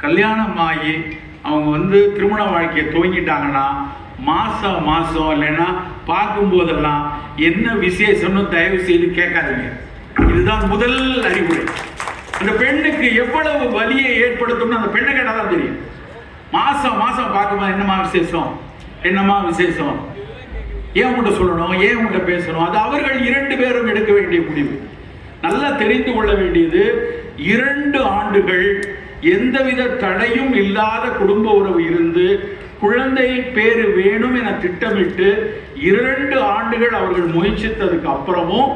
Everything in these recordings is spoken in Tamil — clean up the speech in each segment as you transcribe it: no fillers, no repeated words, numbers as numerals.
கல்யாணம் ஆகி அவங்க வந்து திருமண வாழ்க்கையை துவங்கிட்டாங்கன்னா மாதம் இல்லைன்னா பார்க்கும்போதெல்லாம் என்ன விசேஷம்னு தயவு செய்து கேட்காதீங்க. இதுதான் முதல் அறிவுரை. அந்த பெண்ணுக்கு எவ்வளவு வலியை ஏற்படுத்தும்னு அந்த பெண்ணை கேட்டால் தான் தெரியும். மாதம் பார்க்கும்போது என்னம்மா விசேஷம், ஏன் உங்கள்கிட்ட சொல்லணும், ஏன் உங்கள்கிட்ட பேசணும், அது அவர்கள் 2 பேரும் எடுக்க வேண்டிய முடிவு. நல்லா தெரிந்து கொள்ள வேண்டியது, 2 ஆண்டுகள் எந்தவித தடையும் இல்லாத குடும்ப உறவு இருந்து குழந்தை பேரு வேணும் என திட்டமிட்டு 2 ஆண்டுகள் அவர்கள் முயற்சித்ததுக்கு அப்புறமும்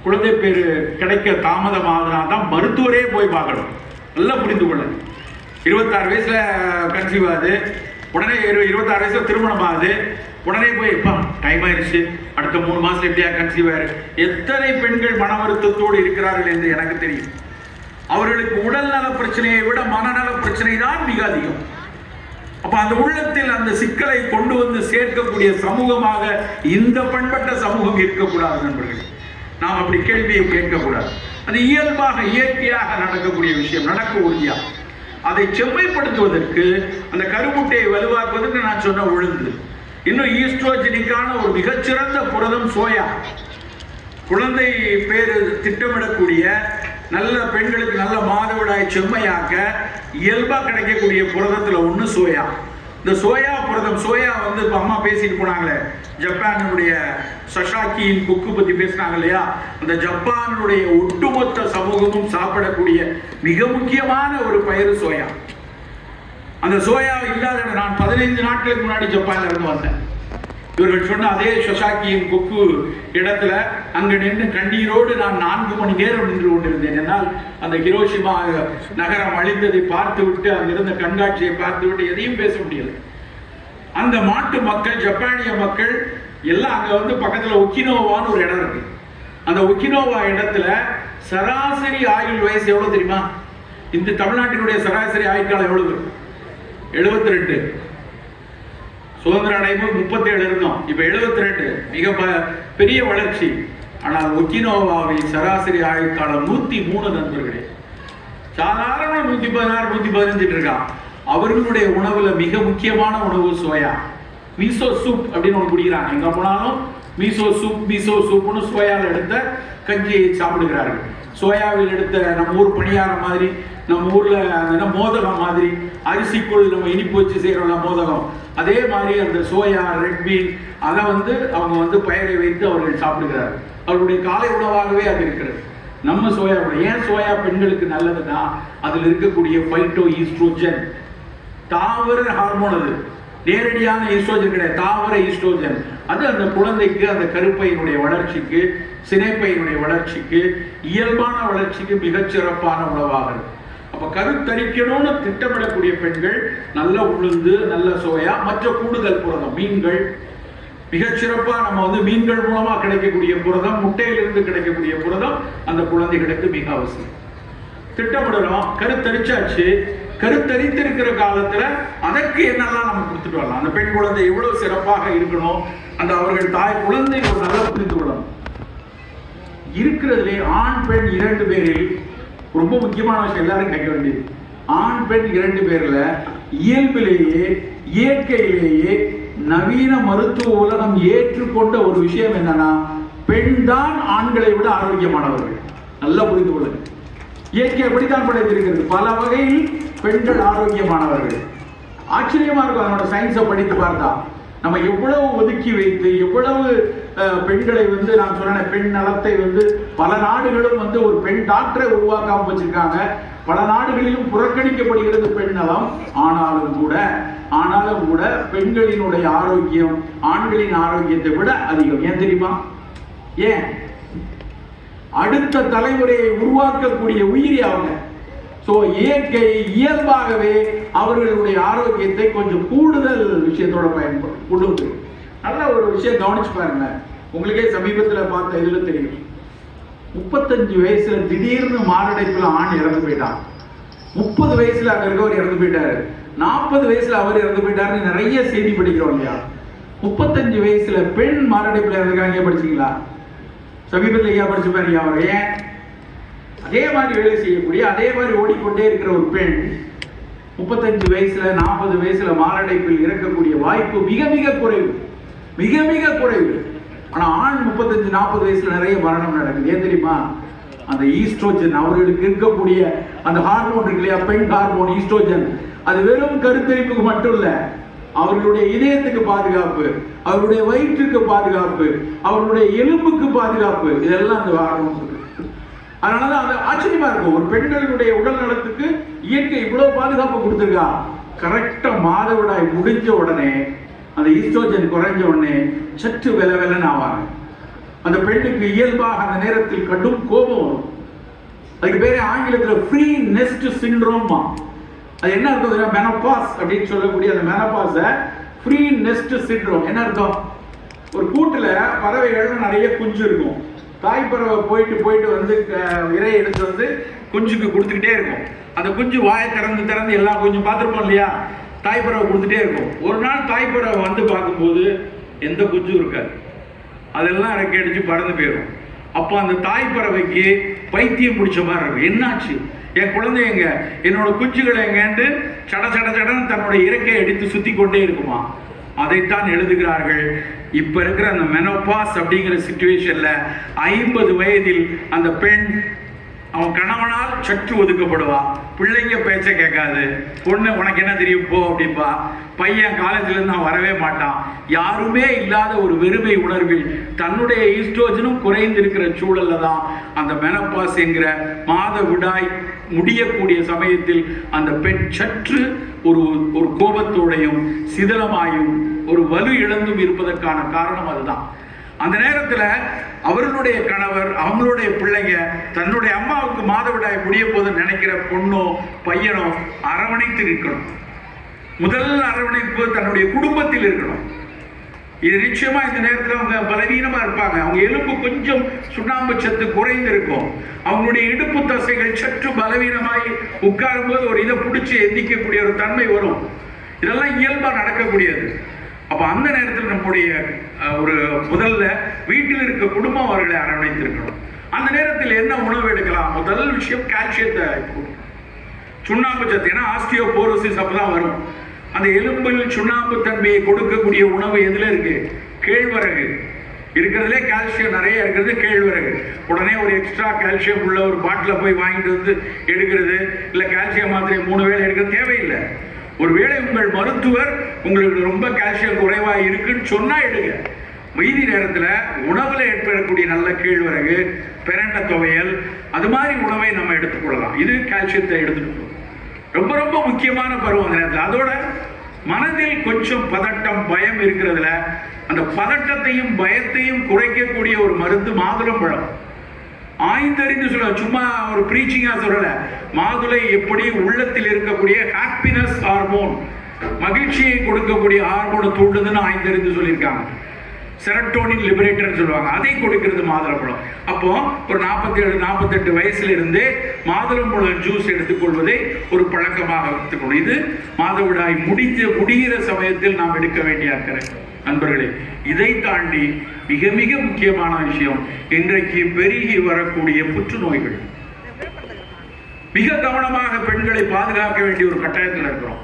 குழந்தை பேரு கிடைக்க தாமதமாகனா தான் மருத்துவரே போய் பார்க்கணும். நல்லா புரிந்து கொள்ள. 26 வயசுல கன்சீவ் ஆகுது, உடனே 26 வயசுல திருமணம் ஆகுது, உடனே போய் டைம் ஆயிடுச்சு, அடுத்த 3 மாசம் எப்படியா கன்சீவ் ஆயிரு. எத்தனை பெண்கள் மன வருத்தத்தோடு இருக்கிறார்கள் என்று எனக்கு தெரியும். அவர்களுக்கு உடல் நல பிரச்சனையை விட மனநல பிரச்சனை தான் மிக அதிகம். அப்ப அந்த உள்ளத்தில் அந்த சிக்கலை கொண்டு வந்து சேர்க்கக்கூடிய சமூகமாக இந்த பண்பட்ட சமூகம் இருக்கக்கூடாது நண்பர்கள். நாம் அப்படி கேள்வியை கேட்கக்கூடாது. அது இயல்பாக இயற்கையாக நடக்கக்கூடிய விஷயம், நடக்க உறுதியாக. அதை செம்மைப்படுத்துவதற்கு, அந்த கருமுட்டையை வலுவாக்குவதற்கு நான் சொன்ன உளுந்து, இன்னும் ஈஸ்ட்ரோஜெனிக்கான ஒரு மிகச்சிறந்த புரதம் சோயா. குழந்தை பேரு திட்டமிடக்கூடிய, நல்ல பெண்களுக்கு நல்ல மாதவிடாய் செம்மையாக்க இயல்பா கிடைக்கக்கூடிய புரதத்துல ஒண்ணு சோயா. இந்த சோயா புரதம், சோயா வந்து இப்ப அம்மா பேசிட்டு போனாங்களே, ஜப்பானுடைய சஷாக்கியின் குக்கு பத்தி பேசினாங்க இல்லையா, அந்த ஜப்பானுடைய ஒட்டுமொத்த சமூகமும் சாப்பிடக்கூடிய மிக முக்கியமான ஒரு பயிர் சோயா. அந்த சோயா இல்லாத, நான் 15 நாட்களுக்கு முன்னாடி ஜப்பான்ல இருந்து வந்தேன். இவர்கள் சொன்ன அதே ஷொசாக்கியின் கொக்கு இடத்துல அங்க நின்று கண்ணீரோடு நான் 4 மணி நேரம் நின்று கொண்டிருந்தேன். என்னால் அந்த ஹிரோஷிமா நகரம் அழிந்ததை பார்த்து விட்டு, அங்கிருந்த கண்காட்சியை பார்த்து விட்டு எதையும் பேச முடியல. அந்த மாட்டு மக்கள், ஜப்பானிய மக்கள் எல்லாம் அங்க வந்து பக்கத்துல ஒக்கினோவான்னு ஒரு இடம் இருக்கு. அந்த ஒக்கினோவா இடத்துல சராசரி ஆயுள் வயசு எவ்வளவு தெரியுமா? இந்த தமிழ்நாட்டினுடைய சராசரி ஆயுள் காலம் எவ்வளவு? 72. சுதந்திரம் அடையும் 37 இருந்தோம், இப்ப 72. மிக பெரிய வளர்ச்சி. ஆனால் ஒக்கினோவாவின் சராசரி ஆயுள் காலம் 103 நண்பர்களே. சாதாரண 116 115 இருக்கான். அவர்களுடைய உணவுல மிக முக்கியமான உணவு சோயா. மீசோ சூப் அப்படின்னு ஒன்று குடிக்கிறாங்க. எங்க போனாலும் மீசோ சூப்னு சோயாவில் எடுத்த கஞ்சியை சாப்பிடுகிறார்கள். சோயாவில் எடுத்த நம்ம ஊர் பணியாரம் மாதிரி, நம்ம ஊர்ல மோதகம் மாதிரி, அரிசிக்குள் நம்ம இனிப்பு வச்சு செய்யறோம்ல மோதகம், அதே மாதிரி அந்த சோயா, ரெட் பீன், அதை வந்து அவங்க வந்து பயிரை வைத்து அவர்கள் சாப்பிடுகிறார்கள். அவர்களுடைய காலை உணவாகவே அது இருக்கிறது. நம்ம சோயா, ஏன் சோயா பெண்களுக்கு நல்லதுன்னா அதில் இருக்கக்கூடிய பைட்டோ ஈஸ்ட்ரோஜன், தாவர ஹார்மோன். அது நேரடியான ஈஸ்ட்ரோஜன் கிடையாது, தாவர ஈஸ்ட்ரோஜன். அது அந்த குழந்தைக்கு, அந்த கருப்பையினுடைய வளர்ச்சிக்கு, சினைப்பையினுடைய வளர்ச்சிக்கு, இயல்பான வளர்ச்சிக்கு மிகச்சிறப்பான உணவாக இருக்கு. அப்ப கருத்தரிக்கணும்னு திட்டமிடக்கூடிய பெண்கள் நல்ல உளுந்து, நல்ல சோயா, மற்ற கூடுதல் புரதம், மீன்கள், மிகச்சிறப்பா நம்ம வந்து மீன்கள் மூலமா கிடைக்கக்கூடிய புரதம், முட்டையிலிருந்து கிடைக்கக்கூடிய புரதம் அந்த குழந்தைகளுக்கு மிக அவசியம். திட்டமிடணும். கருத்தரிச்சாச்சு, கருத்தரித்திருக்கிற காலத்துல அதற்கு என்னெல்லாம் நம்ம கொடுத்துட்டு வரலாம். அந்த பெண் குழந்தை எவ்வளவு சிறப்பாக இருக்கணும், அந்த அவர்கள் தாய் குழந்தை ஒரு நல்ல புரிந்து கொள்ளணும். இருக்கிறதுலே ஆண் பெண் 2 பேரில் ரொம்ப முக்கியமான விஷயம் எல்லாரும் கேட்க வேண்டியது, ஆண் பெண் 2 பேர்ல இயல்பிலேயே, இயற்கையிலேயே நவீன மருத்துவ உலகம் ஏற்றுக்கொண்ட ஒரு விஷயம் என்னன்னா, பெண் தான் ஆண்களை விட ஆரோக்கியமானவர்கள். நல்லா புரிந்து கொள்ளுங்க. இயற்கை அப்படித்தான் படைத்திருக்கிறது. பல வகையில் பெண்கள் ஆரோக்கியமானவர்கள். ஆச்சரியமா இருக்கும் அதனோட சயின்ஸை படித்து பார்த்தா. நம்ம எவ்வளவு ஒதுக்கி வைத்து, எவ்வளவு பெண்களை வந்து, நான் சொன்ன பெண் நலத்தை வந்து பல நாடுகளும் வந்து ஒரு பெண் டாக்டரை உருவாக்காம வச்சிருக்காங்க. பல நாடுகளிலும் புறக்கணிக்கப்படுகிறது பெண் நலம். ஆனாலும் கூட பெண்களினுடைய ஆரோக்கியம் ஆண்களின் ஆரோக்கியத்தை விட அதிகம். ஏன் தெரியுமா? ஏன்? அடுத்த தலைமுறையை உருவாக்கக்கூடிய உயிரி அவங்க. இயற்கை இயல்பாகவே அவர்களுடைய ஆரோக்கியத்தை கொஞ்சம் கூடுதல் விஷயத்தோட கொண்டு. நல்ல ஒரு விஷயம் கவனிச்சு பாருங்க. உங்களுக்கே சமீபத்தில் பார்த்த இதுல தெரியும். 35 வயசுல திடீர்னு மாரடைப்புல ஆண் இறந்து போயிட்டான். 30 வயசுல அங்க இருக்கவர் இறந்து போயிட்டாரு. 40 வயசுல அவர் இறந்து போயிட்டாருன்னு நிறைய செய்தி படிக்கிறோம் இல்லையா? 35 வயசுல பெண் மாரடைப்புல இறந்துருக்காங்க. படிச்சீங்களா? சமீபத்தில் ஐயா படிச்சு பாருங்க. அவர் ஏன் அதே மாதிரி வேலை செய்யக்கூடிய, அதே மாதிரி ஓடிக்கொண்டே இருக்கிற ஒரு பெண் 35 வயசுல 40 வயசுல மாரடைப்பில் இறக்கக்கூடிய வாய்ப்பு மிக மிக குறைவு, மிக மிக குறைவு. ஆனா ஆண் 35-40 வயசுல நிறைய மரணம் நடக்குது. ஏன் தெரியுமா? அந்த ஈஸ்ட்ரோஜன், அவர்களுக்கு இருக்கக்கூடிய அந்த ஹார்மோன் இருக்கு இல்லையா, பெண் ஹார்மோன் ஈஸ்ட்ரோஜன், அது வெறும் கருத்தரிப்புக்கு மட்டும் இல்ல, அவர்களுடைய இதயத்துக்கு பாதுகாப்பு, அவருடைய வயிற்றுக்கு பாதுகாப்பு, அவருடைய எலும்புக்கு பாதுகாப்பு, இதெல்லாம் அந்த ஹார்மோன் இருக்கு. அதனாலதான் அது ஆச்சரியமா இருக்கும். ஒரு பெண்களுடைய உடல் நலத்துக்கு இயற்கை இவ்வளவு பாதுகாப்பு கொடுத்துருக்கா. கரெக்டா மாதவிடாய் முடிஞ்ச உடனே அந்த ஈஸ்ட்ரோஜன் குறைஞ்ச உடனே சற்று வெலன்னு ஆவாங்க. அந்த பெண்ணுக்கு இயல்பாக அந்த நேரத்தில் கடும் கோபம் வரும். அதுக்கு பேரே ஆங்கிலத்தில் ஃப்ரீ நெஸ்ட் சிண்ட்ரோமா. அது என்ன அர்த்தம்? மெனோபாஸ் அப்படின்னு சொல்லக்கூடிய அந்த மெனோபாஸ ஃப்ரீ நெஸ்ட் சிண்ட்ரோம். என்ன அர்த்தம்? ஒரு கூட்டுல பறவைகள் நிறைய குஞ்சு இருக்கும். தாய் பறவை போயிட்டு போயிட்டு வந்து இறையை எடுத்து வந்து குஞ்சுக்கு கொடுத்துக்கிட்டே இருக்கும். அந்த குஞ்சு வாயை திறந்து எல்லாம் கொஞ்சம் பார்த்துருப்போம் இல்லையா, தாய் பறவை கொடுத்துட்டே இருக்கும். ஒரு நாள் தாய் பறவை வந்து பார்க்கும்போது எந்த குஞ்சும் இருக்காது, அதெல்லாம் இறக்கி அடிச்சு பறந்து போயிடும். அப்போ அந்த தாய் பறவைக்கு பைத்தியம் பிடிச்ச மாதிரி இருக்கும். என்னாச்சு, என் குழந்தை எங்க, என்னோட குஞ்சுகளை எங்கன்னு சடன்னு தன்னுடைய இறக்கையை எடுத்து சுத்தி கொண்டே இருக்குமா. அதைத்தான் எழுதுகிறார்கள். இப்ப இருக்கிற அந்த மெனோபாஸ் அப்படிங்கிற சிச்சுவேஷன்ல 50 வயதில் அந்த பெண் அவன் கணவனால் சற்று ஒதுக்கப்படுவா. பிள்ளைங்க பேச்ச கேட்காது. பொண்ணு உனக்கு என்ன தெரியும் போ அப்படின்பா. பையன் காலேஜ்ல இருந்து நான் வரவே மாட்டான். யாருமே இல்லாத ஒரு வெறுமை உணர்வில் தன்னுடைய ஈஸ்ட்ரோஜனும் குறைந்திருக்கிற சூழல்ல தான் அந்த மெனோபாஸ் என்கிற மாதவிடாய் முடியக்கூடிய சமயத்தில் அந்த பெண் சற்று ஒரு கோபத்தோடையும் சிதலமாயும் ஒரு வலு இழந்தும் இருப்பதற்கான காரணம் அதுதான். அந்த நேரத்துல அவர்களுடைய கணவர், அவங்களுடைய பிள்ளைங்க தன்னுடைய அம்மாவுக்கு மாதவிடாய் முடிய போது நினைக்கிற பொண்ணோ பையனோ அரவணைத்து இருக்கணும். முதல் அரவணைப்பு தன்னுடைய குடும்பத்தில் இருக்கணும். இது நிச்சயமா இந்த நேரத்தில் அவங்க பலவீனமா இருப்பாங்க. அவங்க எலும்பு கொஞ்சம் சுண்ணாம்பு சத்து குறைந்து இருக்கும். அவங்களுடைய இடுப்பு தசைகள் சற்று பலவீனமாய் உட்காரும் போது ஒரு இதை பிடிச்சி எந்திக்கக்கூடிய ஒரு தன்மை வரும். இதெல்லாம் இயல்பா நடக்கக்கூடியது. அப்ப அந்த நேரத்தில் நம்முடைய ஒரு முதல்ல வீட்டில் இருக்க குடும்பம் அவர்களை அரவணைத்திருக்கணும். அந்த நேரத்தில் என்ன உணவு எடுக்கலாம்? முதல் விஷயம் கால்சியத்தை, சுண்ணாம்பு சத்து. ஏன்னா ஆஸ்டியோபோரோசிஸ் அப்பதான் வரும். அந்த எலும்பில் சுண்ணாம்பு தன்மையை கொடுக்கக்கூடிய உணவு எதுல இருக்கு? கேழ்வரகு. இருக்கிறதுலே கால்சியம் நிறைய இருக்கிறது கேழ்வரகு. உடனே ஒரு எக்ஸ்ட்ரா கால்சியம் உள்ள ஒரு பாட்டில் போய் வாங்கிட்டு வந்து எடுக்கிறது, இல்ல கால்சியம் மாத்திரை 3 வேளை எடுக்க தேவையில்லை. ஒருவேளை உங்கள் மருத்துவர் உங்களுக்கு ரொம்ப கால்சியம் குறைவா இருக்குன்னு சொன்னா எடுங்க. மீதி நேரத்தில் உணவுல ஏற்படக்கூடிய நல்ல கேழ்வரகு, பிரண்ட துவையல், அது மாதிரி உணவை நம்ம எடுத்துக்கொள்ளலாம். இது கால்சியத்தை எடுத்துக்கணும். ரொம்ப ரொம்ப முக்கியமான பருவம் அந்த நேரத்தில். அதோட மனதில் கொஞ்சம் பதட்டம், பயம் இருக்கிறதுல அந்த பதட்டத்தையும் பயத்தையும் குறைக்கக்கூடிய ஒரு மருந்து மாதுளம்பழம். ஆய்ந்தறிந்து சொல்ல, சும்மா ஒரு பிரீச்சிங்கா சொல்லல. மாதுளை எப்படி உள்ளத்தில் இருக்கக்கூடிய ஹாப்பினஸ் ஹார்மோன், மகிழ்ச்சியை கொடுக்கக்கூடிய ஹார்மோனை தூண்டுதுன்னு ஆய்ந்தறிந்து சொல்லியிருக்காங்க. செரட்டோனின் லிபரேட்டர் சொல்லுவாங்க, அதை கொடுக்கிறது மாதுளம்பழம். அப்போ ஒரு 47-48 வயசுல இருந்தே மாதுளம்பழம் ஜூஸ் எடுத்துக்கொள்வதை ஒரு பழக்கமாக எடுத்துக்கணும். இது மாதவிடாய் முடிகிற சமயத்தில் நாம் எடுக்க வேண்டிய அக்கறை. நண்பர்களே, இதை தாண்டி மிக மிக முக்கியமான விஷயம், இன்றைக்கு பெருகி வரக்கூடிய புற்றுநோய்கள். மிக கவனமாக பெண்களை பாதுகாக்க வேண்டிய ஒரு கட்டாயத்தில் இருக்கிறோம்.